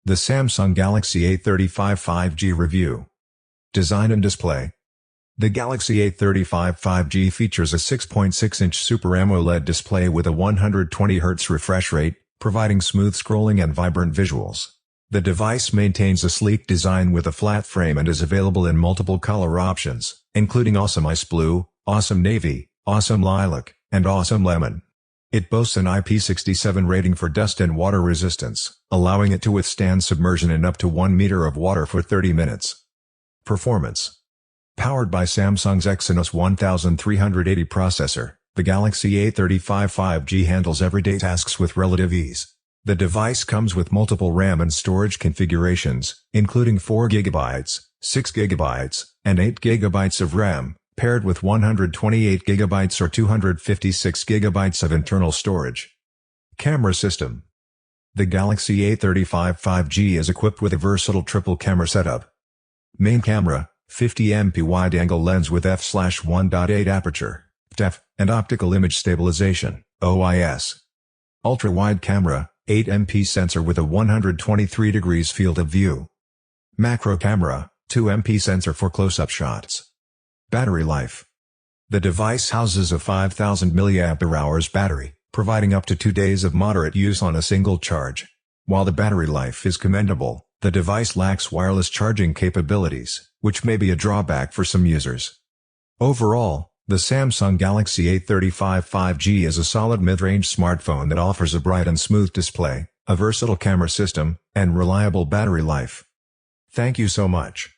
The Samsung Galaxy A35 5G Review. Design and Display. The Galaxy A35 5G features a 6.6-inch Super AMOLED display with a 120Hz refresh rate, providing smooth scrolling and vibrant visuals. The device maintains a sleek design with a flat frame and is available in multiple color options, including Awesome Ice Blue, Awesome Navy, Awesome Lilac, and Awesome Lemon. It boasts an IP67 rating for dust and water resistance, allowing it to withstand submersion in up to 1 meter of water for 30 minutes. Performance. Powered by Samsung's Exynos 1380 processor, the Galaxy A35 5G handles everyday tasks with relative ease. The device comes with multiple RAM and storage configurations, including 4GB, 6GB, and 8GB of RAM, paired with 128GB or 256GB of internal storage. Camera system. The Galaxy A35 5G is equipped with a versatile triple camera setup. Main camera, 50MP wide-angle lens with f/1.8 aperture, depth, and optical image stabilization, OIS. Ultra-wide camera, 8MP sensor with a 123 degrees field of view. Macro camera, 2MP sensor for close-up shots. Battery life. The device houses a 5000 mAh battery, providing up to 2 days of moderate use on a single charge. While the battery life is commendable, the device lacks wireless charging capabilities, which may be a drawback for some users. Overall, the Samsung Galaxy A35 5G is a solid mid-range smartphone that offers a bright and smooth display, a versatile camera system, and reliable battery life. Thank you so much.